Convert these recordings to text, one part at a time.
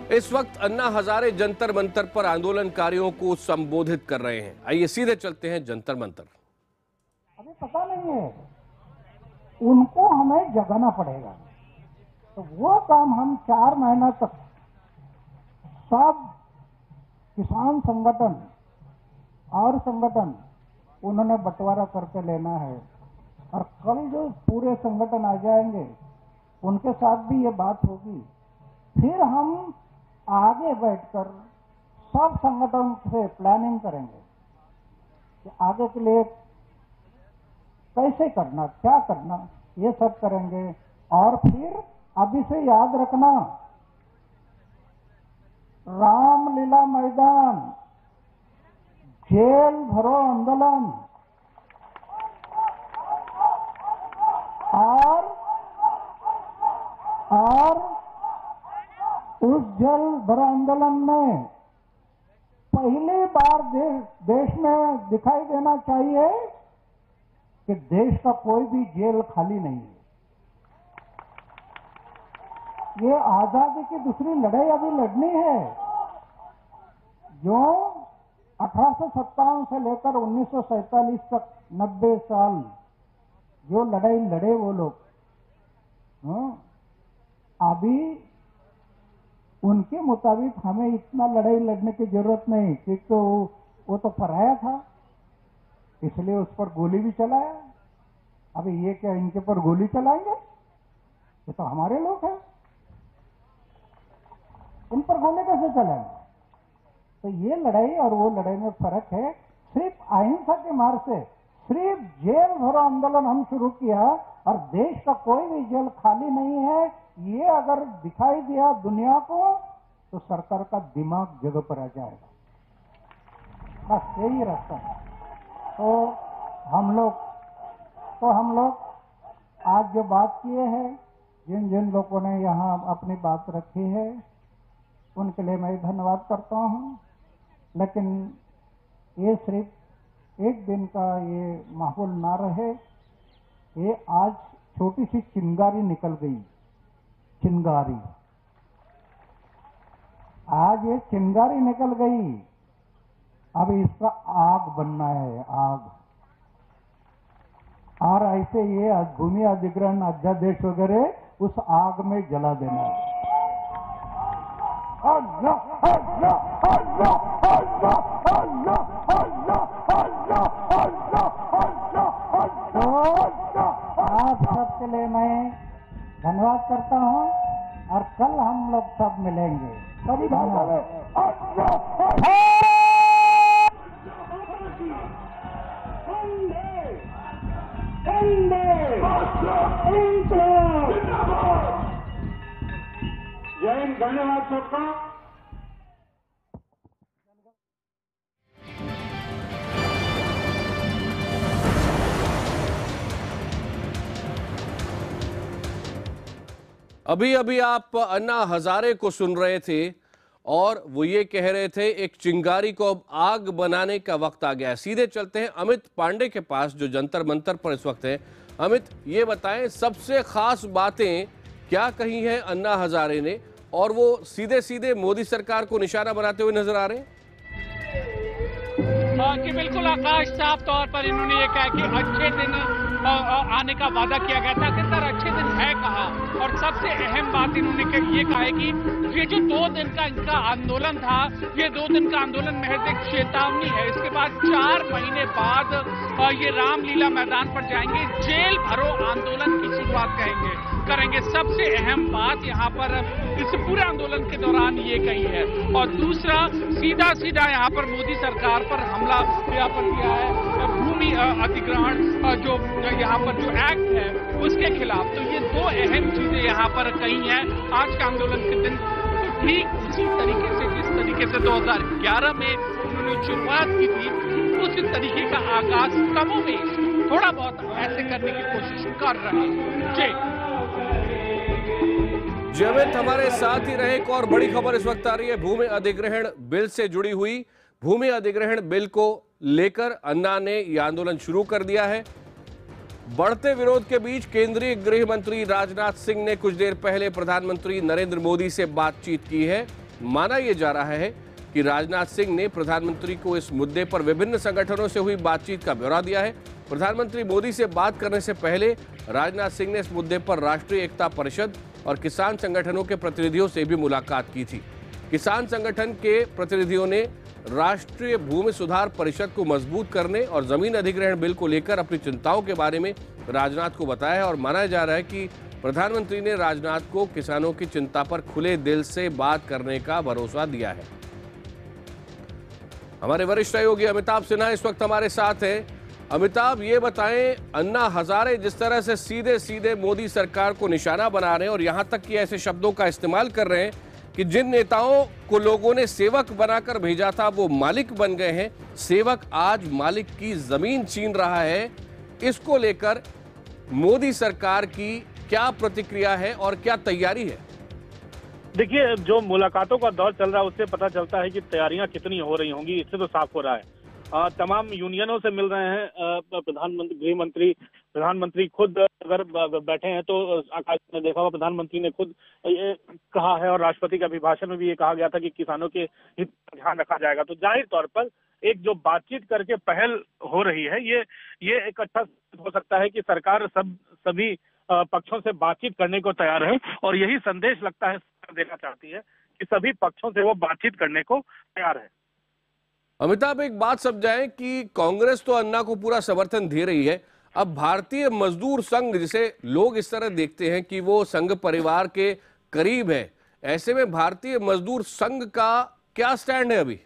इस वक्त अन्ना हजारे जंतर मंतर पर आंदोलनकारियों को संबोधित कर रहे हैं। आइए सीधे चलते हैं जंतर मंतर। अभी पता नहीं है, उनको हमें जगाना पड़ेगा। तो वो काम हम 4 महीना तक सब किसान संगठन और संगठन उन्होंने बंटवारा करके लेना है, और कल जो पूरे संगठन आ जाएंगे उनके साथ भी ये बात होगी। फिर हम आगे बैठकर सब संगठन से प्लानिंग करेंगे कि आगे के लिए कैसे करना, क्या करना, ये सब करेंगे। और फिर अभी से याद रखना, रामलीला मैदान, जेल भरो आंदोलन और उस जेल भरो आंदोलन में पहली बार देश में दिखाई देना चाहिए कि देश का कोई भी जेल खाली नहीं है। ये आजादी की दूसरी लड़ाई अभी लड़नी है। जो 1857 से लेकर 1947 तक 90 साल जो लड़ाई लड़े वो लोग, अभी उनके मुताबिक हमें इतना लड़ाई लड़ने की जरूरत नहीं, क्योंकि वो तो पराया था, इसलिए उस पर गोली भी चलाया। अभी ये क्या इनके पर गोली चलाएंगे? ये तो हमारे लोग हैं, इन पर गोली कैसे चलाएंगे? तो ये लड़ाई और वो लड़ाई में फर्क है। सिर्फ अहिंसा के मार्ग से, सिर्फ जेल भरो आंदोलन हम शुरू किया और देश का कोई भी जेल खाली नहीं है, ये अगर दिखाई दिया दुनिया को तो सरकार का दिमाग जगह पर आ जाएगा। बस यही रास्ता है। तो हम लोग आज जो बात किए हैं, जिन जिन लोगों ने यहाँ अपनी बात रखी है उनके लिए मैं धन्यवाद करता हूँ। लेकिन ये सिर्फ एक दिन का ये माहौल ना रहे। ये आज छोटी सी चिंगारी निकल गई, चिंगारी, आज ये चिंगारी निकल गई। अब इसका आग बनना है, आग। और ऐसे ये भूमि अधिग्रहण अध्यादेश वगैरह उस आग में जला देना है। अल्लाह अल्लाह अल्लाह अल्लाह अल्लाह अल्लाह अल्लाह अल्लाह अल्लाह। आप सबके लिए मैं धन्यवाद करता हूँ और कल हम लोग सब मिलेंगे। सभी जय हिंद, धन्यवाद सबका। अभी अभी आप अन्ना हजारे को सुन रहे थे और वो ये कह रहे थे एक चिंगारी को अब आग बनाने का वक्त आ गया है। सीधे चलते हैं अमित पांडे के पास जो जंतर मंतर पर इस वक्त है। अमित, ये बताएं सबसे खास बातें क्या कही हैं अन्ना हजारे ने, और वो सीधे सीधे मोदी सरकार को निशाना बनाते हुए नजर आ रहे हैं? कि बिल्कुल आकाश, साफ तौर पर इन्होंने ये कहा कि अच्छे दिन आने का वादा किया गया था, आखिरकार अच्छे दिन है कहा। और सबसे अहम बात इन्होंने ये कहा है कि ये जो 2 दिन का इनका आंदोलन था, ये 2 दिन का आंदोलन महज एक चेतावनी है। इसके बाद 4 महीने बाद ये रामलीला मैदान पर जाएंगे, जेल भरो आंदोलन की शुरुआत करेंगे। सबसे अहम बात यहाँ पर इस पूरे आंदोलन के दौरान ये कही है। और दूसरा, सीधा यहाँ पर मोदी सरकार पर हमला यहाँ पर किया है, भूमि अधिग्रहण जो यहाँ पर जो एक्ट है उसके खिलाफ। तो ये 2 अहम चीजें यहाँ पर कही हैं आज के आंदोलन के दिन। ठीक उसी तरीके से जिस तरीके से 2011 में उन्होंने शुरुआत की थी, उसी तरीके का आगाज कमोबेश थोड़ा बहुत ऐसे करने की कोशिश कर रहे हैं। जयवंत हमारे साथ ही रहे। एक और बड़ी खबर इस वक्त आ रही है भूमि अधिग्रहण बिल से जुड़ी हुई। भूमि अधिग्रहण बिल को लेकर अन्ना ने यह आंदोलन शुरू कर दिया है। बढ़ते विरोध के बीच केंद्रीय गृह मंत्री राजनाथ सिंह ने कुछ देर पहले प्रधानमंत्री नरेंद्र मोदी से बातचीत की है माना यह जा रहा है कि राजनाथ सिंह ने प्रधानमंत्री को इस मुद्दे पर विभिन्न संगठनों से हुई बातचीत का ब्यौरा दिया है। प्रधानमंत्री मोदी से बात करने से पहले राजनाथ सिंह ने इस मुद्दे पर राष्ट्रीय एकता परिषद और किसान संगठनों के प्रतिनिधियों से भी मुलाकात की थी। किसान संगठन के प्रतिनिधियों ने राष्ट्रीय भूमि सुधार परिषद को मजबूत करने और जमीन अधिग्रहण बिल को लेकर अपनी चिंताओं के बारे में राजनाथ को बताया है और माना जा रहा है कि प्रधानमंत्री ने राजनाथ को किसानों की चिंता पर खुले दिल से बात करने का भरोसा दिया है। हमारे वरिष्ठ सहयोगी अमिताभ सिन्हा इस वक्त हमारे साथ हैं। अमिताभ, ये बताएं, अन्ना हजारे जिस तरह से सीधे सीधे मोदी सरकार को निशाना बना रहे हैं और यहां तक कि ऐसे शब्दों का इस्तेमाल कर रहे हैं कि जिन नेताओं को लोगों ने सेवक बनाकर भेजा था वो मालिक बन गए हैं, सेवक आज मालिक की जमीन छीन रहा है, इसको लेकर मोदी सरकार की क्या प्रतिक्रिया है और क्या तैयारी है? देखिए, जो मुलाकातों का दौर चल रहा है उससे पता चलता है कि तैयारियां कितनी हो रही होंगी, इससे तो साफ हो रहा है। तमाम यूनियनों से मिल रहे हैं प्रधानमंत्री, गृह मंत्री, प्रधानमंत्री खुद अगर बैठे हैं तो आकाश ने देखा होगा, प्रधानमंत्री ने खुद ये कहा है और राष्ट्रपति के अभिभाषण में भी ये कहा गया था कि किसानों के हित का ध्यान रखा जाएगा। तो जाहिर तौर पर एक जो बातचीत करके पहल हो रही है, ये एक अच्छा हो सकता है कि सरकार सभी पक्षों से बातचीत करने को तैयार है और यही संदेश लगता है सरकार देना चाहती है कि सभी पक्षों से वो बातचीत करने को तैयार है। अमिताभ, एक बात समझाएं कि कांग्रेस तो अन्ना को पूरा समर्थन दे रही है, अब भारतीय मजदूर संघ, जिसे लोग इस तरह देखते हैं कि वो संघ परिवार के करीब है, ऐसे में भारतीय मजदूर संघ का क्या स्टैंड है अभी?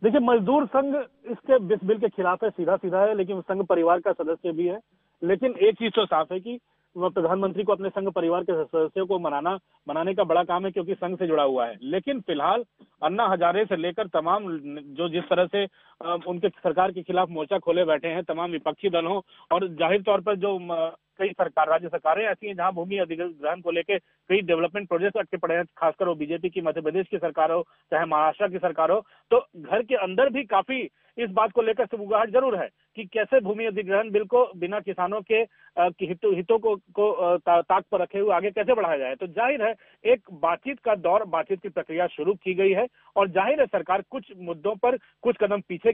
देखिए, मजदूर संघ इसके बिल के खिलाफ है, सीधा सीधा है, लेकिन संघ परिवार का सदस्य भी है। लेकिन एक चीज तो साफ है कि प्रधानमंत्री को अपने संघ परिवार के सदस्यों को मनाने का बड़ा काम है, क्योंकि संघ से जुड़ा हुआ है। लेकिन फिलहाल अन्ना हजारे से लेकर तमाम जो जिस तरह से उनके सरकार के खिलाफ मोर्चा खोले बैठे हैं तमाम विपक्षी दल हों, और जाहिर तौर पर जो कई राज्य सरकारें ऐसी हैं जहां भूमि अधिग्रहण को लेकर कई डेवलपमेंट प्रोजेक्ट अटके पड़े हैं, खासकर वो बीजेपी की मध्य प्रदेश की सरकार हो चाहे महाराष्ट्र की सरकार हो, तो घर के अंदर भी काफी इस बात को लेकर सुगबुगाहट जरूर है कि कैसे भूमि अधिग्रहण बिल को बिना किसानों के हितों को ताक पर रखे हुए आगे कैसे बढ़ाया जाए। तो जाहिर है एक बातचीत का दौर, बातचीत की प्रक्रिया शुरू की गई है और जाहिर है सरकार कुछ मुद्दों पर कुछ कदम पीछे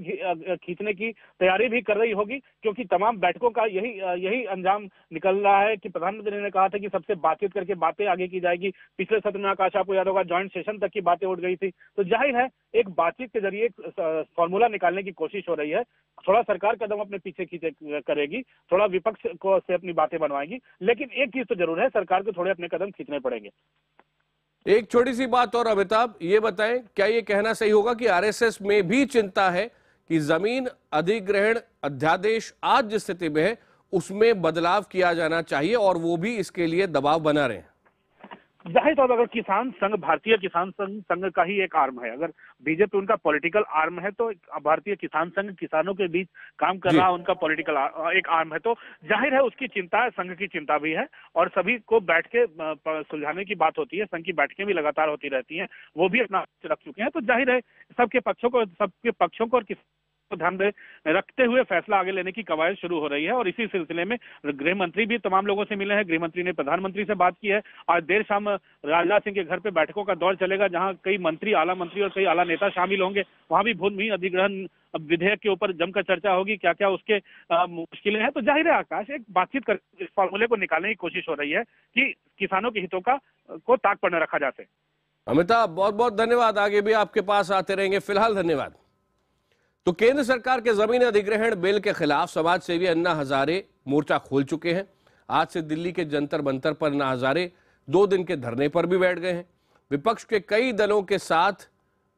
खींचने की तैयारी भी कर रही होगी, क्योंकि तमाम बैठकों का यही अंजाम निकल रहा है कि प्रधानमंत्री ने कहा था कि सबसे बातचीत करके बातें आगे की जाएगी। पिछले सत्र में आकाश आपको याद होगा ज्वाइंट सेशन तक की बातें उठ गई थी। तो जाहिर है एक बातचीत के जरिए फॉर्मूला निकालने की कोशिश हो रही है। थोड़ा सरकार कदम अपने पीछे खींचे करेगी, थोड़ा विपक्ष को से अपनी बातें बनवाएगी, लेकिन एक चीज तो जरूर है, सरकार को थोड़े अपने कदम खींचने पड़ेंगे। एक छोटी सी बात और अमिताभ, ये बताएं, क्या ये कहना सही होगा कि आरएसएस में भी चिंता है कि जमीन अधिग्रहण अध्यादेश आज जिस स्थिति में है उसमें बदलाव किया जाना चाहिए और वो भी इसके लिए दबाव बना रहे हैं? जाहिर तौर पर अगर किसान संघ भारतीय किसान संघ का ही एक आर्म है, अगर बीजेपी उनका पॉलिटिकल आर्म है, तो भारतीय किसान संघ किसानों के बीच काम कर रहा उनका पॉलिटिकल एक आर्म है, तो जाहिर है उसकी चिंता है, संघ की चिंता भी है और सभी को बैठ के सुलझाने की बात होती है। संघ की बैठकें भी लगातार होती रहती हैं, वो भी अपना रख चुके हैं। तो जाहिर है सबके पक्षों को और को ध्यान रखते हुए फैसला आगे लेने की कवायद शुरू हो रही है और इसी सिलसिले में गृह मंत्री भी तमाम लोगों से मिले हैं। गृह मंत्री ने प्रधानमंत्री से बात की है। आज देर शाम राजनाथ सिंह के घर पे बैठकों का दौर चलेगा, जहां कई मंत्री, आला मंत्री और कई आला नेता शामिल होंगे। वहां भी भूमि अधिग्रहण विधेयक के ऊपर जमकर चर्चा होगी, क्या क्या उसके मुश्किलें हैं। तो जाहिर है आकाश, एक बातचीत कर इस फॉर्मूले को निकालने की कोशिश हो रही है कि किसानों के हितों को ताक पर न रखा जा सके। अमिताभ, बहुत बहुत धन्यवाद, आगे भी आपके पास आते रहेंगे। फिलहाल धन्यवाद। तो केंद्र सरकार के जमीन अधिग्रहण बिल के खिलाफ समाज सेवी अन्ना हजारे मोर्चा खोल चुके हैं। आज से दिल्ली के जंतर मंतर पर अन्ना हजारे 2 दिन के धरने पर भी बैठ गए हैं। विपक्ष के कई दलों के साथ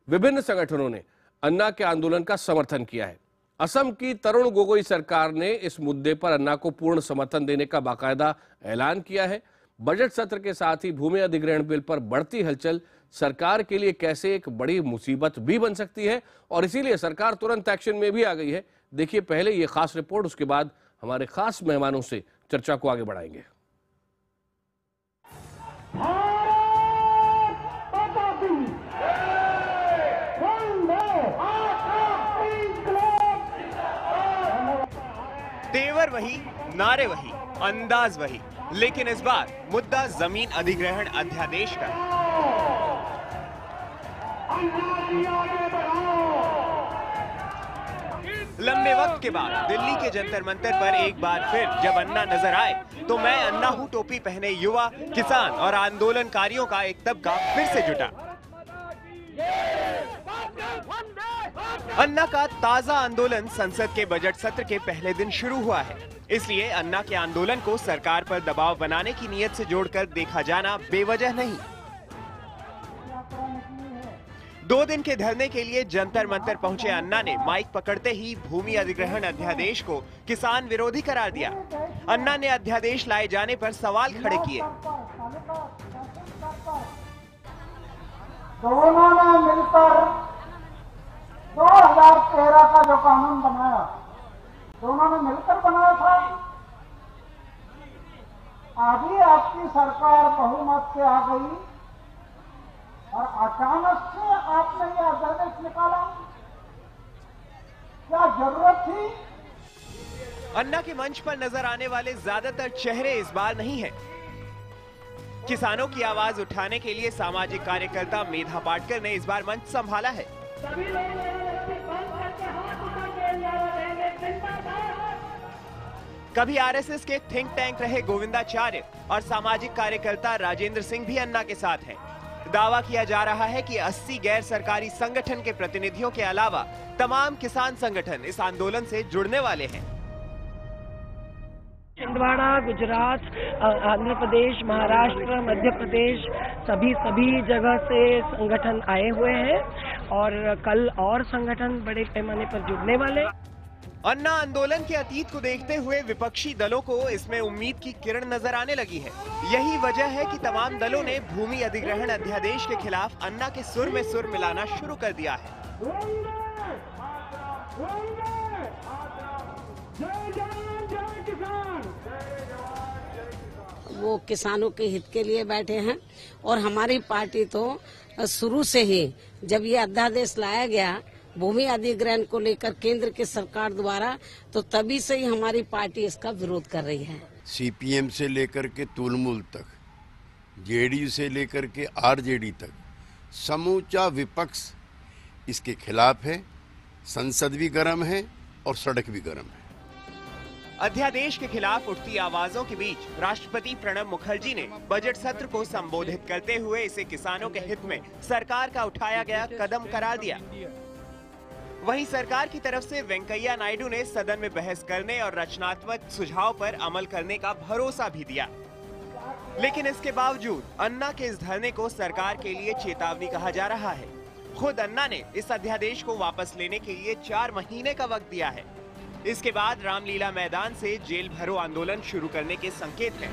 विभिन्न संगठनों ने अन्ना के आंदोलन का समर्थन किया है। असम की तरुण गोगोई सरकार ने इस मुद्दे पर अन्ना को पूर्ण समर्थन देने का बाकायदा ऐलान किया है। बजट सत्र के साथ ही भूमि अधिग्रहण बिल पर बढ़ती हलचल सरकार के लिए कैसे एक बड़ी मुसीबत भी बन सकती है और इसीलिए सरकार तुरंत एक्शन में भी आ गई है। देखिए पहले ये खास रिपोर्ट, उसके बाद हमारे खास मेहमानों से चर्चा को आगे बढ़ाएंगे। तेवर वही, नारे वही, अंदाज वही, लेकिन इस बार मुद्दा जमीन अधिग्रहण अध्यादेश का। लंबे वक्त के बाद दिल्ली के जंतर मंतर पर एक बार फिर जब अन्ना नजर आए तो मैं अन्ना हूं टोपी पहने युवा, किसान और आंदोलनकारियों का एक तबका फिर से जुटा। अन्ना का ताजा आंदोलन संसद के बजट सत्र के पहले दिन शुरू हुआ है, इसलिए अन्ना के आंदोलन को सरकार पर दबाव बनाने की नीयत से जोड़कर देखा जाना बेवजह नहीं। 2 दिन के धरने के लिए जंतर मंतर पहुंचे अन्ना ने माइक पकड़ते ही भूमि अधिग्रहण अध्यादेश को किसान विरोधी करार दिया। अन्ना ने अध्यादेश लाए जाने पर सवाल खड़े किए। दोनों ने मिलकर 2013 का जो कानून बनाया, दोनों ने मिलकर बनाया था। अभी आपकी सरकार बहुमत से आ गई और अचानक से आपने यह अध्यादेश निकाला, क्या जरूरत थी? अन्ना के मंच पर नजर आने वाले ज्यादातर चेहरे इस बार नहीं हैं। किसानों की आवाज उठाने के लिए सामाजिक कार्यकर्ता मेधा पाटकर ने इस बार मंच संभाला है। कभी आरएसएस के थिंक टैंक रहे गोविंदाचार्य और सामाजिक कार्यकर्ता राजेंद्र सिंह भी अन्ना के साथ हैं। दावा किया जा रहा है कि 80 गैर सरकारी संगठन के प्रतिनिधियों के अलावा तमाम किसान संगठन इस आंदोलन से जुड़ने वाले हैं। छिंदवाड़ा, गुजरात, आंध्र प्रदेश, महाराष्ट्र, मध्य प्रदेश, सभी जगह से संगठन आए हुए हैं और कल और संगठन बड़े पैमाने पर जुड़ने वाले। अन्ना आंदोलन के अतीत को देखते हुए विपक्षी दलों को इसमें उम्मीद की किरण नजर आने लगी है। यही वजह है कि तमाम दलों ने भूमि अधिग्रहण अध्यादेश के खिलाफ अन्ना के सुर में सुर मिलाना शुरू कर दिया है। वो किसानों के हित के लिए बैठे हैं और हमारी पार्टी तो शुरू से ही जब ये अध्यादेश लाया गया भूमि अधिग्रहण को लेकर केंद्र की सरकार द्वारा, तो तभी से ही हमारी पार्टी इसका विरोध कर रही है। सीपीएम से लेकर के तुलमुल तक, जेडीयू से लेकर के आरजेडी तक समूचा विपक्ष इसके खिलाफ है। संसद भी गर्म है और सड़क भी गर्म है। अध्यादेश के खिलाफ उठती आवाजों के बीच राष्ट्रपति प्रणब मुखर्जी ने बजट सत्र को संबोधित करते हुए इसे किसानों के हित में सरकार का उठाया गया कदम करार दिया। वहीं सरकार की तरफ से वेंकैया नायडू ने सदन में बहस करने और रचनात्मक सुझाव पर अमल करने का भरोसा भी दिया। लेकिन इसके बावजूद अन्ना के इस धरने को सरकार के लिए चेतावनी कहा जा रहा है। खुद अन्ना ने इस अध्यादेश को वापस लेने के लिए 4 महीने का वक्त दिया है। इसके बाद रामलीला मैदान से जेल भरो आंदोलन शुरू करने के संकेत हैं।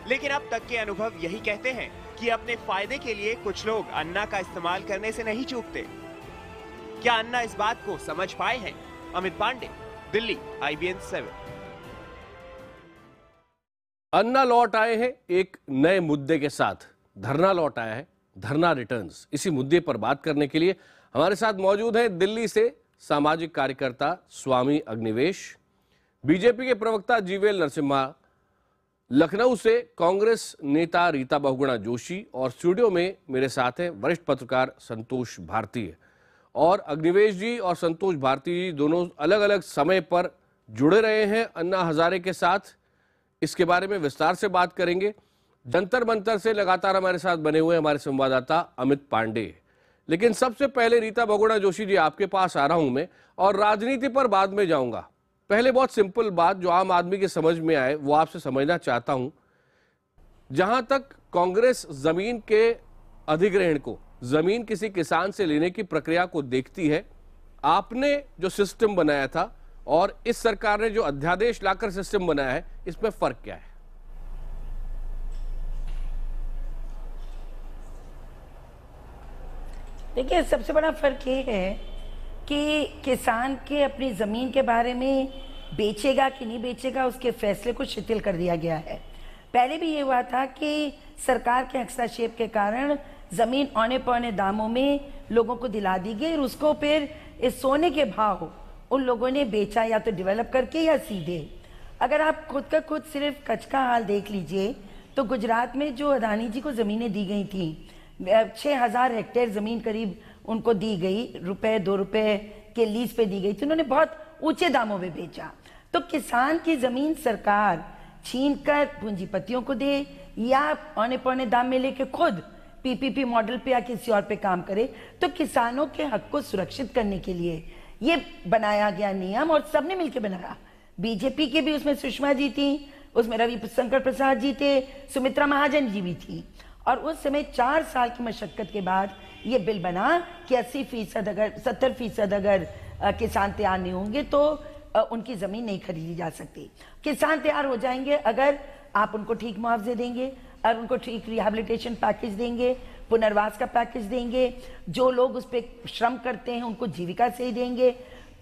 लेकिन अब तक के अनुभव यही कहते हैं कि अपने फायदे के लिए कुछ लोग अन्ना का इस्तेमाल करने से नहीं चूकते। क्या अन्ना इस बात को समझ पाए हैं? अमित पांडे, दिल्ली, IBN 7। अन्ना लौट आए हैं एक नए मुद्दे के साथ। धरना लौट आया है, धरना रिटर्न्स। इसी मुद्दे पर बात करने के लिए हमारे साथ मौजूद है दिल्ली से सामाजिक कार्यकर्ता स्वामी अग्निवेश, बीजेपी के प्रवक्ता जीवेल नरसिम्हा, लखनऊ से कांग्रेस नेता रीता बहुगुणा जोशी और स्टूडियो में मेरे साथ हैं वरिष्ठ पत्रकार संतोष भारती। और अग्निवेश जी और संतोष भारती जी दोनों अलग अलग समय पर जुड़े रहे हैं अन्ना हजारे के साथ। इसके बारे में विस्तार से बात करेंगे। जंतर मंतर से लगातार हमारे साथ बने हुए हमारे संवाददाता अमित पांडे। लेकिन सबसे पहले रीता बहुगुणा जोशी जी आपके पास आ रहा हूं मैं, और राजनीति पर बाद में जाऊंगा। पहले बहुत सिंपल बात जो आम आदमी के समझ में आए वो आपसे समझना चाहता हूं। जहां तक कांग्रेस जमीन के अधिग्रहण को, जमीन किसी किसान से लेने की प्रक्रिया को देखती है, आपने जो सिस्टम बनाया था और इस सरकार ने जो अध्यादेश लाकर सिस्टम बनाया है, इसमें फर्क क्या है? देखिए, सबसे बड़ा फर्क ये है कि किसान के अपनी ज़मीन के बारे में बेचेगा कि नहीं बेचेगा उसके फैसले को शिथिल कर दिया गया है। पहले भी ये हुआ था कि सरकार के हस्तक्षेप के कारण ज़मीन औने पौने दामों में लोगों को दिला दी गई और उसको फिर इस सोने के भाव उन लोगों ने बेचा, या तो डेवलप करके या सीधे। अगर आप खुद का खुद सिर्फ कच्छ का हाल देख लीजिए तो गुजरात में जो अदानी जी को ज़मीनें दी गई थी, 6000 हेक्टेयर ज़मीन करीब उनको दी गई, ₹2 के लीज पे दी गई थी, उन्होंने बहुत ऊंचे दामों में बेचा। तो किसान की ज़मीन सरकार छीन कर पूंजीपतियों को दे या औने पौने दाम में लेके खुद पीपीपी मॉडल पे या किसी और पे काम करे, तो किसानों के हक को सुरक्षित करने के लिए ये बनाया गया नियम, और सबने मिलकर बनाया। बीजेपी के भी उसमें सुषमा जी थी, उसमें रविशंकर प्रसाद जी थे, सुमित्रा महाजन जी भी थी, और उस समय 4 साल की मशक्कत के बाद ये बिल बना कि 80% अगर 70% अगर किसान तैयार नहीं होंगे तो उनकी जमीन नहीं खरीदी जा सकती। किसान तैयार हो जाएंगे अगर आप उनको ठीक मुआवजे देंगे, और उनको ठीक रिहैबिलिटेशन पैकेज देंगे, पुनर्वास का पैकेज देंगे, जो लोग उस पर श्रम करते हैं उनको जीविका से ही देंगे।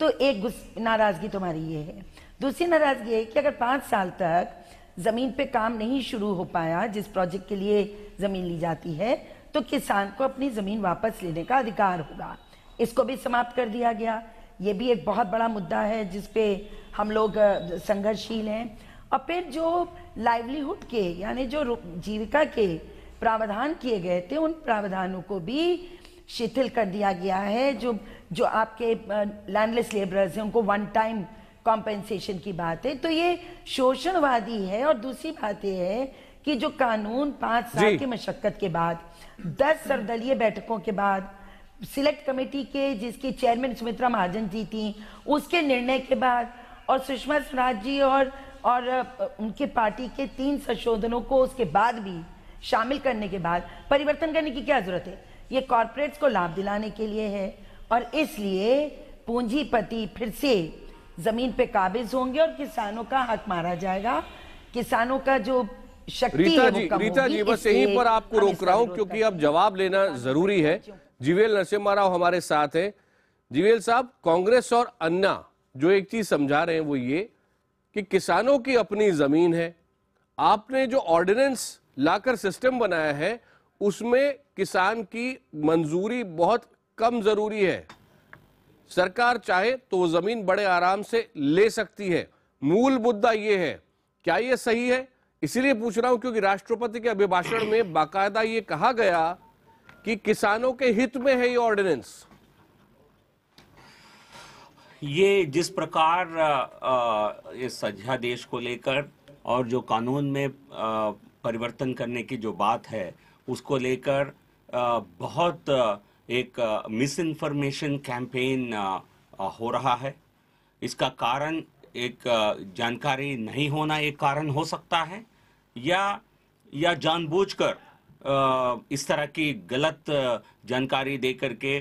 तो एक नाराजगी तुम्हारी ये है। दूसरी नाराजगी है कि अगर 5 साल तक जमीन पे काम नहीं शुरू हो पाया, जिस प्रोजेक्ट के लिए जमीन ली जाती है, तो किसान को अपनी जमीन वापस लेने का अधिकार होगा। इसको भी समाप्त कर दिया गया। ये भी एक बहुत बड़ा मुद्दा है जिसपे हम लोग संघर्षशील हैं। और फिर जो लाइवलीहुड के यानी जो जीविका के प्रावधान किए गए थे, उन प्रावधानों को भी शिथिल कर दिया गया है। जो आपके लैंडलेस लेबरर्स हैं उनको 1 टाइम कॉम्पेंसेशन की बात है, तो ये शोषणवादी है। और दूसरी बात यह है कि जो कानून 5 साल की मशक्कत के बाद, 10 सर्वदलीय बैठकों के बाद, सिलेक्ट कमेटी के जिसकी चेयरमैन सुमित्रा महाजन जी थी, उसके निर्णय के बाद, और सुषमा स्वराज जी और उनके पार्टी के 3 संशोधनों को उसके बाद भी शामिल करने के बाद परिवर्तन करने की क्या जरूरत है? ये कॉर्पोरेट्स को लाभ दिलाने के लिए है, और इसलिए पूंजीपति फिर से जमीन पे काबिज होंगे और किसानों का हक मारा जाएगा। किसानों का जो शक्ति है वो कम होगी। रीता जी, बस यहीं पर आपको रोक रहा हूं क्योंकि अब जवाब लेना जरूरी है। जीवीएल नरसिम्हा राव हमारे साथ है। जीवीएल साहब, कांग्रेस और अन्ना जो एक चीज समझा रहे हैं वो ये कि किसानों की अपनी जमीन है, आपने जो ऑर्डिनेंस लाकर सिस्टम बनाया है उसमें किसान की मंजूरी बहुत कम जरूरी है। सरकार चाहे तो वो जमीन बड़े आराम से ले सकती है। मूल मुद्दा ये है, क्या ये सही है? इसीलिए पूछ रहा हूं क्योंकि राष्ट्रपति के अभिभाषण में बाकायदा ये कहा गया कि किसानों के हित में है ये ऑर्डिनेंस। ये जिस प्रकार इस अध्यादेश को लेकर और जो कानून में परिवर्तन करने की जो बात है उसको लेकर बहुत एक मिस इन्फॉर्मेशन कैंपेन हो रहा है। इसका कारण एक जानकारी नहीं होना एक कारण हो सकता है, या जानबूझकर इस तरह की गलत जानकारी दे करके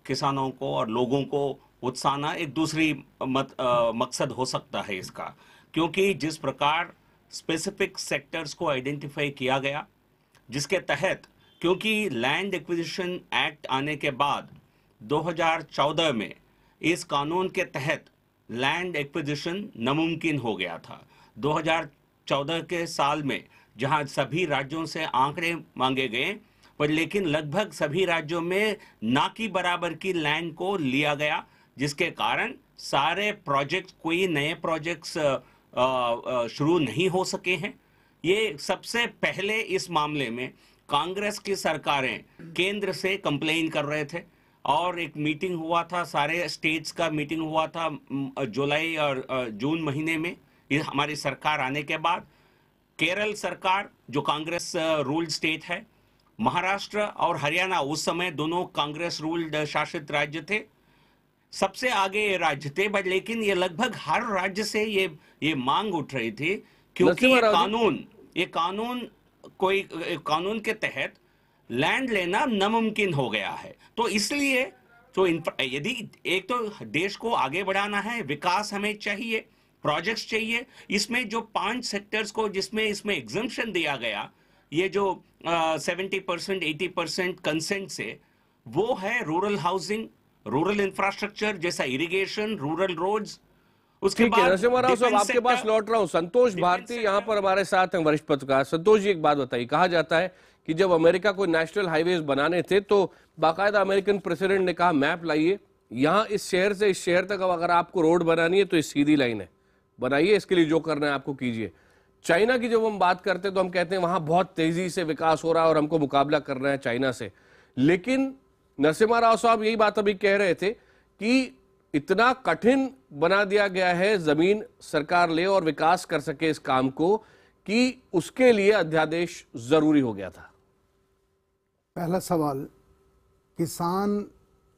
किसानों को और लोगों को उत्साहना एक दूसरी मकसद हो सकता है इसका। क्योंकि जिस प्रकार स्पेसिफिक सेक्टर्स को आइडेंटिफाई किया गया, जिसके तहत, क्योंकि लैंड एक्विजिशन एक्ट आने के बाद 2014 में इस कानून के तहत लैंड एक्विजिशन नामुमकिन हो गया था। 2014 के साल में जहां सभी राज्यों से आंकड़े मांगे गए, पर लेकिन लगभग सभी राज्यों में ना की बराबर की लैंड को लिया गया, जिसके कारण सारे प्रोजेक्ट्स, कोई नए प्रोजेक्ट्स शुरू नहीं हो सके हैं। ये सबसे पहले इस मामले में कांग्रेस की सरकारें केंद्र से कंप्लेन कर रहे थे, और एक मीटिंग हुआ था, सारे स्टेट्स का मीटिंग हुआ था जुलाई और जून महीने में हमारी सरकार आने के बाद। केरल सरकार जो कांग्रेस रूल्ड स्टेट है, महाराष्ट्र और हरियाणा उस समय दोनों कांग्रेस रूल्ड शासित राज्य थे, सबसे आगे ये राज्य थे। बट लेकिन ये लगभग हर राज्य से ये मांग उठ रही थी, क्योंकि ये कानून के तहत लैंड लेना नामुमकिन हो गया है। तो इसलिए तो यदि एक तो देश को आगे बढ़ाना है, विकास हमें चाहिए, प्रोजेक्ट्स चाहिए, इसमें जो 5 सेक्टर्स को जिसमें इसमें एग्जम्पशन दिया गया, ये जो 70% 80% कंसेंट से, वो है रूरल हाउसिंग, रूरल इंफ्रास्ट्रक्चर जैसा इरिगेशन, रूरल रोड्स। उसके बाद नरसिम्हा राव साहब आपके पास लौट रहा हूं। संतोष भारती यहाँ पर हमारे साथ हैं, वरिष्ठ पत्रकार। संतोष जी, एक बात बताइए, कहा जाता है कि जब अमेरिका को नेशनल हाईवेज बनाने थे तो बाकायदा अमेरिकन प्रेसिडेंट ने कहा मैप लाइए, यहाँ इस शहर से इस शहर तक अगर आपको रोड बनानी है तो इस सीधी लाइन है, बनाइए, इसके लिए जो करना है आपको कीजिए। चाइना की जब हम बात करते हैं तो हम कहते हैं वहां बहुत तेजी से विकास हो रहा है और हमको मुकाबला करना है चाइना से। लेकिन नरसिम्हा राव साहब यही बात अभी कह रहे थे कि इतना कठिन बना दिया गया है जमीन सरकार ले और विकास कर सके इस काम को कि उसके लिए अध्यादेश जरूरी हो गया था। पहला सवाल, किसान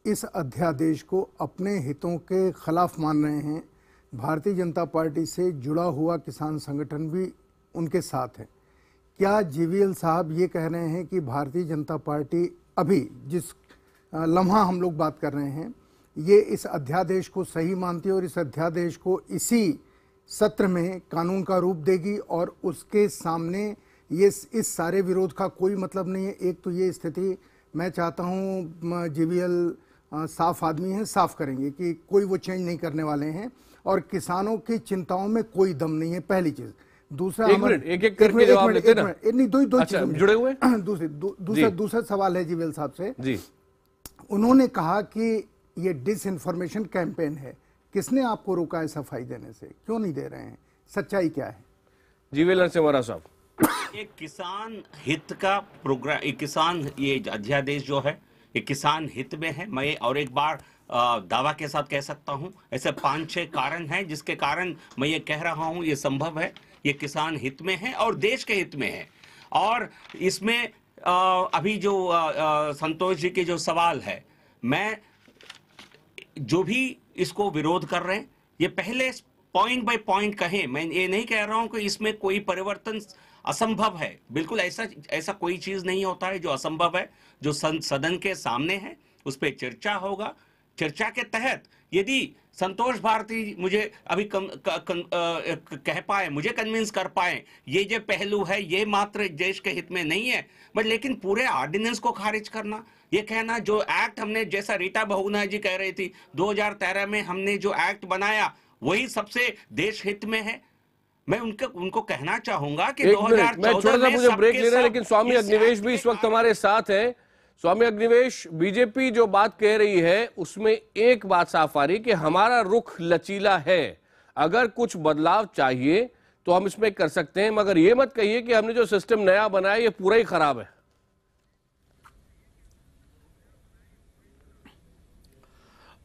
इस अध्यादेश को अपने हितों के खिलाफ मान रहे हैं। भारतीय जनता पार्टी से जुड़ा हुआ किसान संगठन भी उनके साथ है। क्या जीवीएल साहब ये कह रहे हैं कि भारतीय जनता पार्टी अभी जिस लम्हा हम लोग बात कर रहे हैं ये इस अध्यादेश को सही मानती है और इस अध्यादेश को इसी सत्र में कानून का रूप देगी और उसके सामने ये इस सारे विरोध का कोई मतलब नहीं है? एक तो ये स्थिति मैं चाहता हूँ जीवीएल साफ आदमी हैं, साफ करेंगे कि कोई वो चेंज नहीं करने वाले हैं और किसानों की चिंताओं में कोई दम नहीं है, पहली चीज। दूसरा एक करके जवाब लेते ना। नहीं, दो अच्छा, जुड़े हुए दूसरा सवाल है जीवीएल साहब से जी। उन्होंने कहा कि ये डिसइंफॉर्मेशन कैंपेन है। किसने आपको रोका है सफाई देने से? क्यों नहीं दे रहे हैं? सच्चाई क्या है? जीवीएल नरसिम्हा साहब, एक किसान हित का प्रोग्राम, एक किसान, ये अध्यादेश जो है ये किसान हित में है। मैं और एक बार दावा के साथ कह सकता हूं, ऐसे 5-6 कारण हैं जिसके कारण मैं ये कह रहा हूं ये संभव है, ये किसान हित में है और देश के हित में है। और इसमें अभी जो संतोष जी के जो सवाल है, मैं जो भी इसको विरोध कर रहे हैं ये पहले पॉइंट बाय पॉइंट कहें। मैं ये नहीं कह रहा हूं कि इसमें कोई परिवर्तन असंभव है, बिल्कुल ऐसा कोई चीज नहीं होता है जो असंभव है। जो सदन के सामने है उस पर चर्चा होगा। चर्चा के तहत यदि संतोष भारती मुझे अभी कह पाए, मुझे कन्विंस कर पाए ये जो पहलू है ये मात्र देश के हित में नहीं है, बट लेकिन पूरे ऑर्डिनेंस को खारिज करना, ये कहना जो एक्ट हमने, जैसा रीटा बहुगुणा जी कह रही थी 2013 में हमने जो एक्ट बनाया वही सबसे देश हित में है। मैं उनको कहना चाहूंगा कि 2014 में मुझे ब्रेक लेना है, लेकिन स्वामी अग्निवेश भी इस वक्त हमारे साथ है। स्वामी अग्निवेश, बीजेपी जो बात कह रही है उसमें एक बात साफ आ रही कि हमारा रुख लचीला है, अगर कुछ बदलाव चाहिए तो हम इसमें कर सकते हैं, मगर ये मत कहिए कि हमने जो सिस्टम नया बनाया ये पूरा ही खराब है।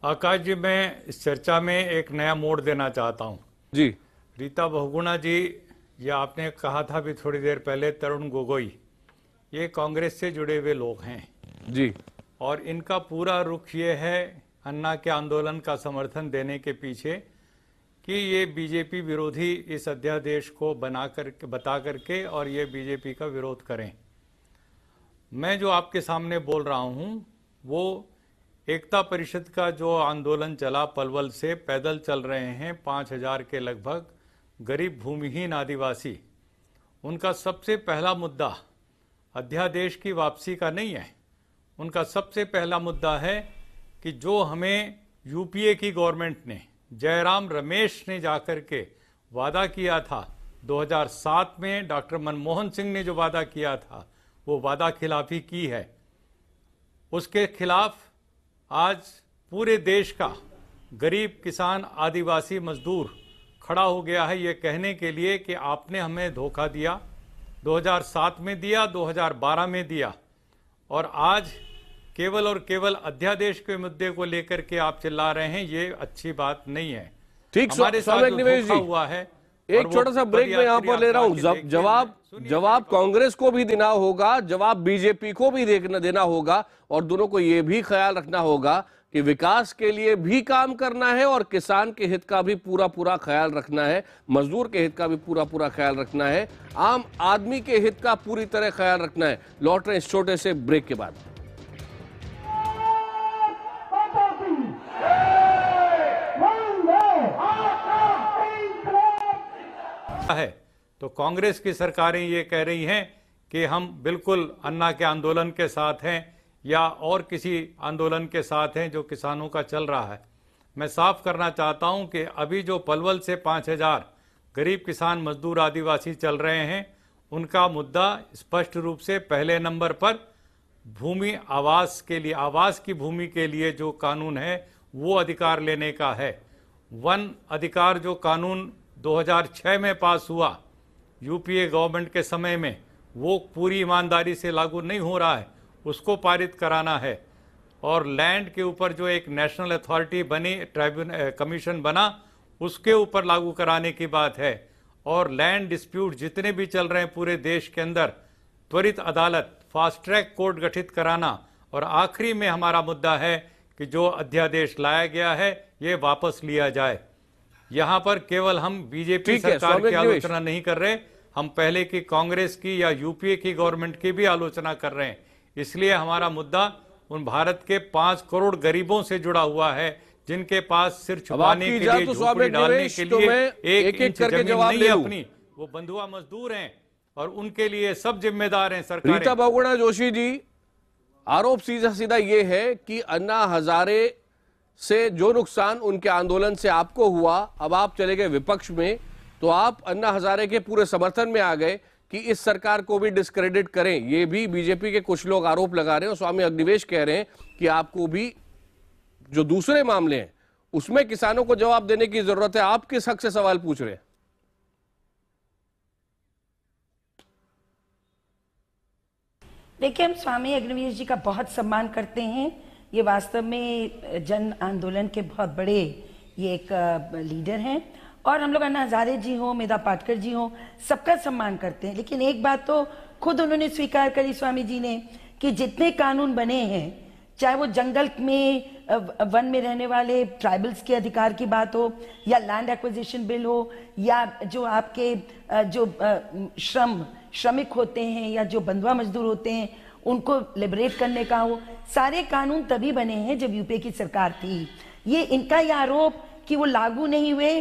आकाश जी, मैं इस चर्चा में एक नया मोड़ देना चाहता हूं जी। रीता बहुगुणा जी, ये आपने कहा था भी थोड़ी देर पहले, तरुण गोगोई, ये कांग्रेस से जुड़े हुए लोग हैं जी, और इनका पूरा रुख ये है अन्ना के आंदोलन का समर्थन देने के पीछे कि ये बीजेपी विरोधी इस अध्यादेश को बता करके और ये बीजेपी का विरोध करें। मैं जो आपके सामने बोल रहा हूं वो एकता परिषद का जो आंदोलन चला पलवल से, पैदल चल रहे हैं 5000 के लगभग गरीब भूमिहीन आदिवासी। उनका सबसे पहला मुद्दा अध्यादेश की वापसी का नहीं है, उनका सबसे पहला मुद्दा है कि जो हमें यूपीए की गवर्नमेंट ने, जयराम रमेश ने जाकर के वादा किया था 2007 में, डॉक्टर मनमोहन सिंह ने जो वादा किया था वो वादा खिलाफी की है। उसके खिलाफ आज पूरे देश का गरीब किसान आदिवासी मजदूर खड़ा हो गया है ये कहने के लिए कि आपने हमें धोखा दिया, 2007 में दिया, 2012 में दिया, और आज केवल और केवल अध्यादेश के मुद्दे को लेकर के आप चिल्ला रहे हैं, ये अच्छी बात नहीं है। ठीक, हमारे साथ धोखा हुआ है। एक छोटा सा ब्रेक मैं यहां पर ले रहा हूं। जवाब कांग्रेस को भी देना होगा, जवाब बीजेपी को भी देना होगा, और दोनों को यह भी ख्याल रखना होगा कि विकास के लिए भी काम करना है और किसान के हित का भी पूरा पूरा ख्याल रखना है, मजदूर के हित का भी पूरा पूरा ख्याल रखना है, आम आदमी के हित का पूरी तरह ख्याल रखना है। लौट रहे हैं इस छोटे से ब्रेक के बाद। है तो कांग्रेस की सरकारें ये कह रही हैं कि हम बिल्कुल अन्ना के आंदोलन के साथ हैं या और किसी आंदोलन के साथ हैं जो किसानों का चल रहा है। मैं साफ करना चाहता हूं कि अभी जो पलवल से 5000 गरीब किसान मजदूर आदिवासी चल रहे हैं, उनका मुद्दा स्पष्ट रूप से पहले नंबर पर भूमि आवास के लिए, आवास की भूमि के लिए जो कानून है वो अधिकार लेने का है। वन अधिकार जो कानून 2006 में पास हुआ यूपीए गवर्नमेंट के समय में वो पूरी ईमानदारी से लागू नहीं हो रहा है, उसको पारित कराना है। और लैंड के ऊपर जो एक नेशनल अथॉरिटी बनी, ट्राइब्यूनल कमीशन बना, उसके ऊपर लागू कराने की बात है। और लैंड डिस्प्यूट जितने भी चल रहे हैं पूरे देश के अंदर, त्वरित अदालत, फास्ट ट्रैक कोर्ट गठित कराना। और आखिरी में हमारा मुद्दा है कि जो अध्यादेश लाया गया है ये वापस लिया जाए। यहाँ पर केवल हम बीजेपी सरकार की आलोचना नहीं कर रहे, हम पहले की कांग्रेस की या यूपीए की गवर्नमेंट की भी आलोचना कर रहे हैं। इसलिए हमारा मुद्दा उन भारत के 5 करोड़ गरीबों से जुड़ा हुआ है, जिनके पास सिर छुपाने के लिए, झोपड़ी डालने के लिए एक इंच जमीन नहीं है अपनी, वो बंधुआ मजदूर हैं और उनके लिए सब जिम्मेदार हैं सरकार। रीता बहुगुणा जोशी जी, आरोप सीधा सीधा ये है कि अन्ना हजारे से जो नुकसान उनके आंदोलन से आपको हुआ, अब आप चले गए विपक्ष में, तो आप अन्ना हजारे के पूरे समर्थन में आ गए कि इस सरकार को भी डिस्क्रेडिट करें। ये भी बीजेपी के कुछ लोग आरोप लगा रहे हैं और स्वामी अग्निवेश कह रहे हैं कि आपको भी जो दूसरे मामले हैं उसमें किसानों को जवाब देने की जरूरत है। आप किस हक से सवाल पूछ रहे हैं? देखिए, हम स्वामी अग्निवेश जी का बहुत सम्मान करते हैं। ये वास्तव में जन आंदोलन के बहुत बड़े ये एक लीडर हैं और हम लोग अन्ना हजारे जी हो, मेधा पाटकर जी हो, सबका सम्मान करते हैं। लेकिन एक बात तो खुद उन्होंने स्वीकार करी स्वामी जी ने कि जितने कानून बने हैं, चाहे वो जंगल में वन में रहने वाले ट्राइबल्स के अधिकार की बात हो, या लैंड एक्विजिशन बिल हो, या जो आपके जो श्रमिक होते हैं या जो बंधुआ मजदूर होते हैं उनको लिबरेट करने का हो, सारे कानून तभी बने हैं जब यूपीए की सरकार थी। ये इनका ये आरोप कि वो लागू नहीं हुए,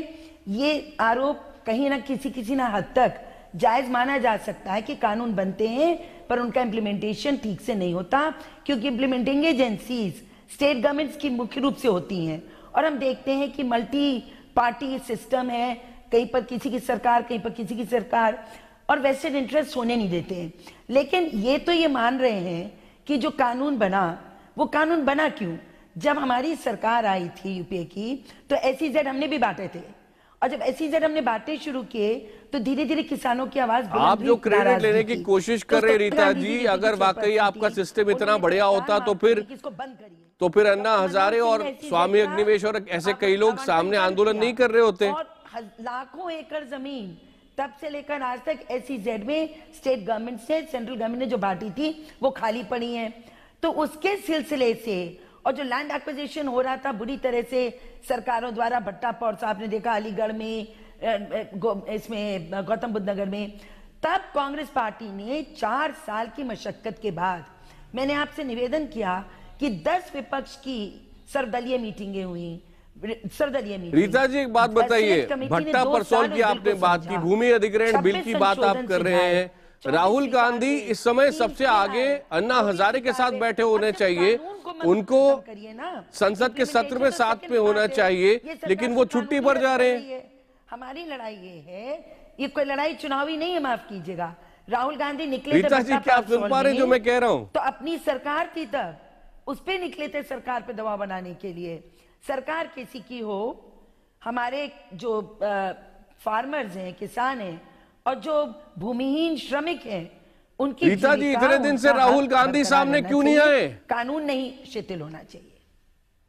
ये आरोप कहीं ना किसी ना हद तक जायज माना जा सकता है कि कानून बनते हैं पर उनका इम्प्लीमेंटेशन ठीक से नहीं होता, क्योंकि इम्प्लीमेंटिंग एजेंसीज स्टेट गवर्नमेंट्स की मुख्य रूप से होती हैं। और हम देखते हैं कि मल्टी पार्टी सिस्टम है, कहीं पर किसी की सरकार, कहीं पर किसी की सरकार, और वेस्टेड इंटरेस्ट होने नहीं देते हैं। लेकिन ये तो ये मान रहे हैं कि जो कानून बना, वो कानून बना क्यों? जब हमारी सरकार आई थी यूपीए की, तो SEZ हमने भी बांटे थे, और जब SEZ हमने बांटे शुरू किए तो धीरे धीरे किसानों की आवाज बुलंद हुई। आप जो क्रेडिट लेने की कोशिश कर रहे रीता जी, अगर वाकई आपका सिस्टम इतना बढ़िया होता तो फिर अन्ना हजारे और स्वामी अग्निवेश और ऐसे कई लोग सामने आंदोलन नहीं कर रहे होते। लाखों एकड़ जमीन तब से लेकर आज तक SEZ में स्टेट गवर्नमेंट से, सेंट्रल गवर्नमेंट ने जो बांटी थी वो खाली पड़ी है। तो उसके सिलसिले से, और जो लैंड एक्विजिशन हो रहा था बुरी तरह से सरकारों द्वारा, भट्टा पौर साहब ने देखा अलीगढ़ में, इसमें गौतम बुद्ध नगर में, तब कांग्रेस पार्टी ने 4 साल की मशक्कत के बाद मैंने आपसे निवेदन किया कि 10 विपक्ष की सर्वदलीय मीटिंगें हुई। रीता जी, एक बात बताइए, भट्टा परसौल की आपने बात की, भूमि अधिग्रहण बिल की बात आप कर रहे हैं, राहुल गांधी इस समय सबसे आगे अन्ना हजारे के साथ बैठे होने चाहिए, उनको संसद के सत्र में साथ में होना चाहिए, लेकिन वो छुट्टी पर जा रहे हैं। हमारी लड़ाई ये है, ये कोई लड़ाई चुनावी नहीं है, माफ कीजिएगा। राहुल गांधी निकले रीता जी, क्या आप सुन पा रहे जो मैं कह रहा हूँ? तो अपनी सरकार थी तब, उस पे निकले थे सरकार पे दबाव बनाने के लिए। सरकार किसी की हो, हमारे जो फार्मर्स हैं, किसान हैं, और जो भूमिहीन श्रमिक हैं, उनकी रीता जी, इतने दिन से राहुल गांधी सामने क्यों नहीं आए? कानून नहीं शिथिल होना चाहिए।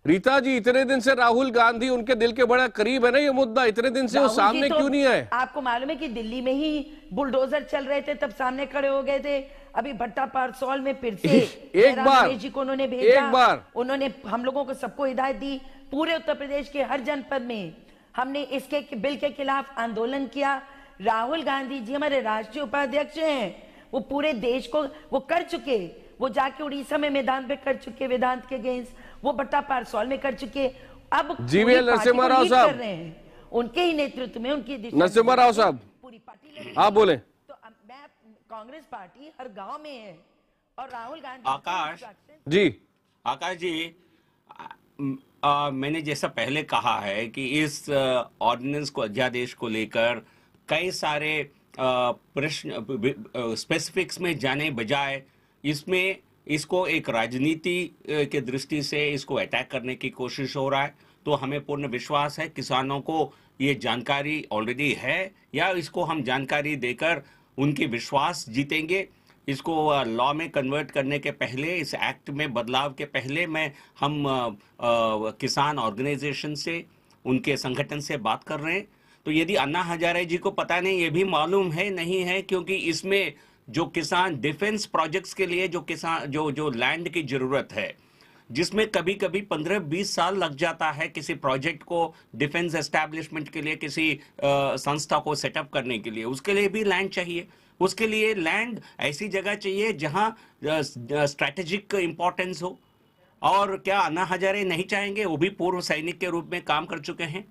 रीता जी, इतने दिन से राहुल गांधी उनके दिल के बड़ा करीब है ना ये मुद्दा, इतने दिन से वो सामने क्यों नहीं आए? आपको मालूम है कि दिल्ली में ही बुलडोजर चल रहे थे, तब सामने खड़े हो गए थे। अभी भट्टा पारसौल में फिर से एक बार जी को उन्होंने भेजा, उन्होंने हम लोगों को सबको हिदायत दी, पूरे उत्तर प्रदेश के हर जनपद में हमने इसके बिल के खिलाफ आंदोलन किया। राहुल गांधी जी हमारे राष्ट्रीय उपाध्यक्ष हैं, वो पूरे देश को वो कर चुके, वो जाके उड़ीसा में मैदान पे कर चुके, वेदांत के अगेंस्ट, वो भट्टा पारसौल में कर चुके। अब जीवीएल नरसिम्हा राव साहब, उनके ही नेतृत्व में, उनकी नरसिम्हा राव साहब पूरी पार्टी, आप बोले। तो मैं, कांग्रेस पार्टी हर गांव में है और राहुल गांधी आकाश जी, मैंने जैसा पहले कहा है कि इस ऑर्डिनेंस को, अध्यादेश को लेकर कई सारे प्रश्न स्पेसिफिक्स में जाने बजाय इसमें इसको एक राजनीति के दृष्टि से इसको अटैक करने की कोशिश हो रहा है। तो हमें पूर्ण विश्वास है किसानों को ये जानकारी ऑलरेडी है, या इसको हम जानकारी देकर उनकी विश्वास जीतेंगे। इसको लॉ में कन्वर्ट करने के पहले, इस एक्ट में बदलाव के पहले हम किसान ऑर्गेनाइजेशन से, उनके संगठन से बात कर रहे हैं। तो यदि अन्ना हजारे जी को पता नहीं, ये भी मालूम है नहीं है, क्योंकि इसमें जो किसान डिफेंस प्रोजेक्ट्स के लिए जो किसान जो लैंड की जरूरत है, जिसमें कभी कभी 15-20 साल लग जाता है किसी प्रोजेक्ट को डिफेंस एस्टैब्लिशमेंट के लिए, किसी संस्था को सेटअप करने के लिए, उसके लिए भी लैंड चाहिए। उसके लिए लैंड ऐसी जगह चाहिए जहां स्ट्रैटेजिक इंपॉर्टेंस हो। और क्या अन्ना हजारे नहीं चाहेंगे? वो भी पूर्व सैनिक के रूप में काम कर चुके हैं।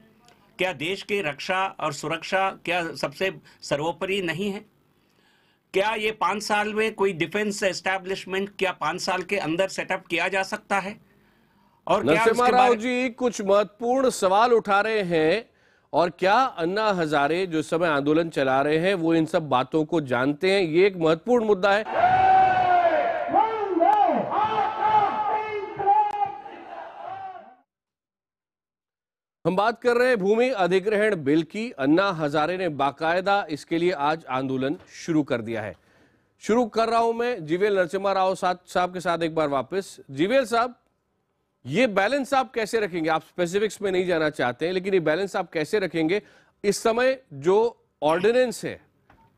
क्या देश की रक्षा और सुरक्षा क्या सबसे सर्वोपरि नहीं है? क्या ये 5 साल में कोई डिफेंस एस्टैब्लिशमेंट क्या 5 साल के अंदर सेटअप किया जा सकता है? और क्या नरसिम्हा राव जी कुछ महत्वपूर्ण सवाल उठा रहे हैं, और क्या अन्ना हजारे जो इस समय आंदोलन चला रहे हैं वो इन सब बातों को जानते हैं? ये एक महत्वपूर्ण मुद्दा है। हम बात कर रहे हैं भूमि अधिग्रहण बिल की। अन्ना हजारे ने बाकायदा इसके लिए आज आंदोलन शुरू कर दिया है। शुरू कर रहा हूं मैं जीवीएल नरसिम्हा राव साहब के साथ एक बार वापस। जीवीएल साहब, ये बैलेंस आप कैसे रखेंगे? आप स्पेसिफिक्स में नहीं जाना चाहते हैं, लेकिन ये बैलेंस आप कैसे रखेंगे? इस समय जो ऑर्डिनेंस है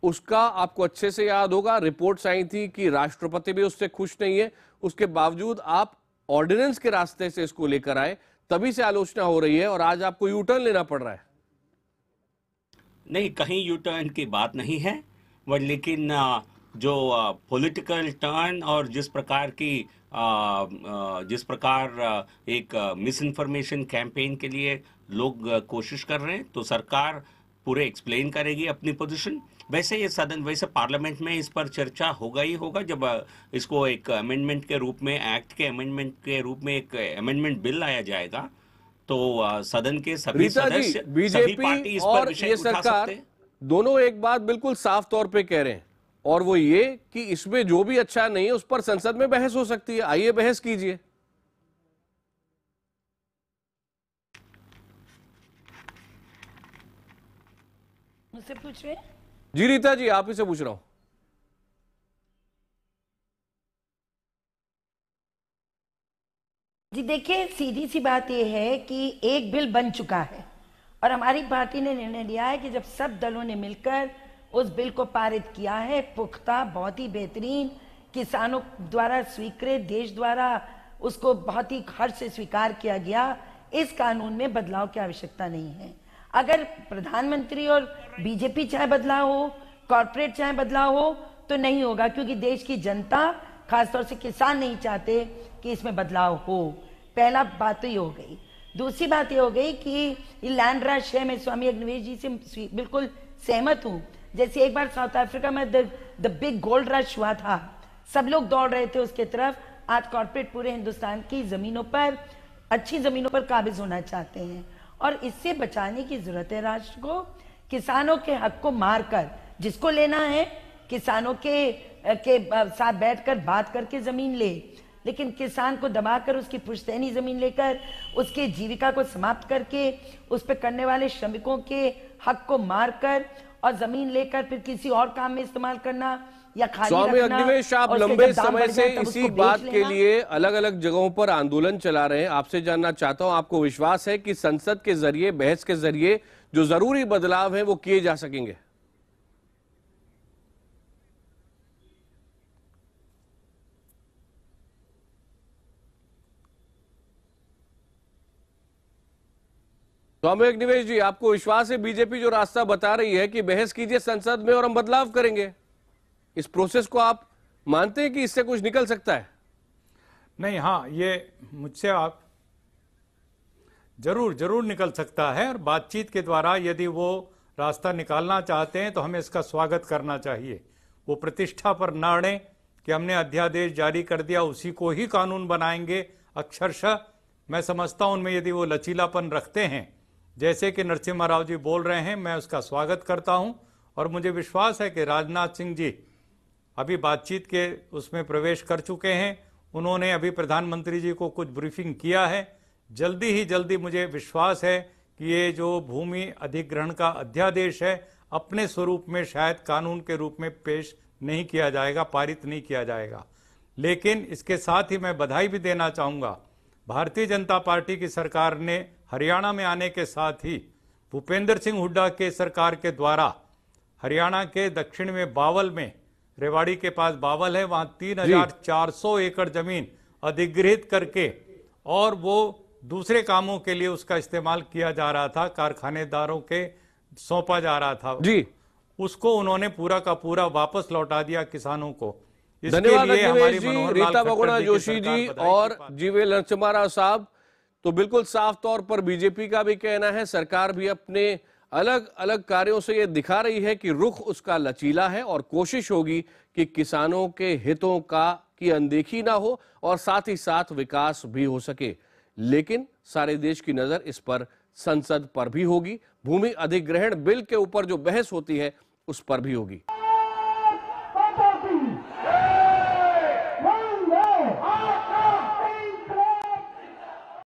उसका आपको अच्छे से याद होगा, रिपोर्ट्स आई थी कि राष्ट्रपति भी उससे खुश नहीं है, उसके बावजूद आप ऑर्डिनेंस के रास्ते से इसको लेकर आए, तभी से आलोचना हो रही है और आज आपको यू टर्न लेना पड़ रहा है। नहीं, कहीं यू टर्न की बात नहीं है, लेकिन जो पॉलिटिकल टर्न और जिस प्रकार एक मिस इन्फॉर्मेशन कैंपेन के लिए लोग कोशिश कर रहे हैं, तो सरकार पूरे एक्सप्लेन करेगी अपनी पोजीशन। वैसे ये सदन, वैसे पार्लियामेंट में इस पर चर्चा होगा ही होगा जब इसको एक अमेंडमेंट के रूप में, एक्ट के अमेंडमेंट के रूप में एक अमेंडमेंट बिल लाया जाएगा, तो सदन के सभी सदस्य, सभी पार्टी इस पर विषय उठा सकते हैं। दोनों एक बात बिल्कुल साफ तौर पे कह रहे हैं, और वो ये कि इसमें जो भी अच्छा नहीं है उस पर संसद में बहस हो सकती है। आइए बहस कीजिए। मुझसे पूछ रहे? जी रीता जी, आप ही से पूछ रहा हूं। जी देखिए, सीधी सी बात यह है कि एक बिल बन चुका है और हमारी पार्टी ने निर्णय लिया है कि जब सब दलों ने मिलकर उस बिल को पारित किया है, पुख्ता, बहुत ही बेहतरीन, किसानों द्वारा स्वीकृत, देश द्वारा उसको बहुत ही हर्ष से स्वीकार किया गया, इस कानून में बदलाव की आवश्यकता नहीं है। अगर प्रधानमंत्री और बीजेपी चाहे बदलाव हो, कॉर्पोरेट चाहे बदलाव हो, तो नहीं होगा, क्योंकि देश की जनता, खासतौर से किसान नहीं चाहते कि इसमें बदलाव हो। पहला बात तो ये हो गई। दूसरी बात ये हो गई कि ये लैंड रश है, मैं स्वामी अग्निवेश जी से बिल्कुल सहमत हूँ। जैसे एक बार साउथ अफ्रीका में द बिग गोल्ड रश हुआ था, सब लोग दौड़ रहे थे उसके तरफ। आज कॉर्पोरेट पूरे हिंदुस्तान की जमीनों पर, अच्छी जमीनों पर काबिज होना चाहते हैं, और इससे बचाने की जरूरत है राष्ट्र को। किसानों के हक को मारकर, जिसको लेना है किसानों के साथ बैठकर बात करके जमीन ले, लेकिन किसान को दबाकर उसकी पुश्तैनी जमीन लेकर उसके जीविका को समाप्त करके उस पर करने वाले श्रमिकों के हक को मारकर और जमीन लेकर फिर किसी और काम में इस्तेमाल करना या खाली स्वामी रखना। अग्निवेश, आप लंबे समय से इसी बात के लिए अलग अलग जगहों पर आंदोलन चला रहे हैं। आपसे जानना चाहता हूं, आपको विश्वास है कि संसद के जरिए, बहस के जरिए जो जरूरी बदलाव है वो किए जा सकेंगे? स्वामी अग्निवेश जी, आपको विश्वास है बीजेपी जो रास्ता बता रही है कि बहस कीजिए संसद में और हम बदलाव करेंगे, इस प्रोसेस को आप मानते हैं कि इससे कुछ निकल सकता है? नहीं, हाँ, ये मुझसे आप जरूर निकल सकता है, और बातचीत के द्वारा यदि वो रास्ता निकालना चाहते हैं तो हमें इसका स्वागत करना चाहिए। वो प्रतिष्ठा पर न अड़ें कि हमने अध्यादेश जारी कर दिया उसी को ही कानून बनाएंगे अक्षरशः। मैं समझता हूं उनमें यदि वो लचीलापन रखते हैं, जैसे कि नरसिम्हा राव जी बोल रहे हैं, मैं उसका स्वागत करता हूं। और मुझे विश्वास है कि राजनाथ सिंह जी अभी बातचीत के उसमें प्रवेश कर चुके हैं। उन्होंने अभी प्रधानमंत्री जी को कुछ ब्रीफिंग किया है, जल्दी ही जल्दी मुझे विश्वास है कि ये जो भूमि अधिग्रहण का अध्यादेश है अपने स्वरूप में शायद कानून के रूप में पेश नहीं किया जाएगा, पारित नहीं किया जाएगा। लेकिन इसके साथ ही मैं बधाई भी देना चाहूँगा, भारतीय जनता पार्टी की सरकार ने हरियाणा में आने के साथ ही भूपेंद्र सिंह हुड्डा के सरकार के द्वारा हरियाणा के दक्षिण में बावल में, रेवाड़ी के पास बावल है, वहाँ 3400 एकड़ जमीन अधिग्रहित करके और वो दूसरे कामों के लिए उसका इस्तेमाल किया जा रहा था, कारखानेदारों के सौंपा जा रहा था जी, उसको उन्होंने पूरा का पूरा वापस लौटा दिया किसानों को। धन्यवाद अग्निवेश जी, रीता बहुगुणा जोशी जी और जीवे नरसिम्हा साहब। तो बिल्कुल साफ तौर पर बीजेपी का भी कहना है, सरकार भी अपने अलग अलग कार्यों से ये दिखा रही है कि रुख उसका लचीला है और कोशिश होगी कि किसानों के हितों की अनदेखी ना हो और साथ ही साथ विकास भी हो सके। लेकिन सारे देश की नजर इस पर संसद पर भी होगी, भूमि अधिग्रहण बिल के ऊपर जो बहस होती है उस पर भी होगी।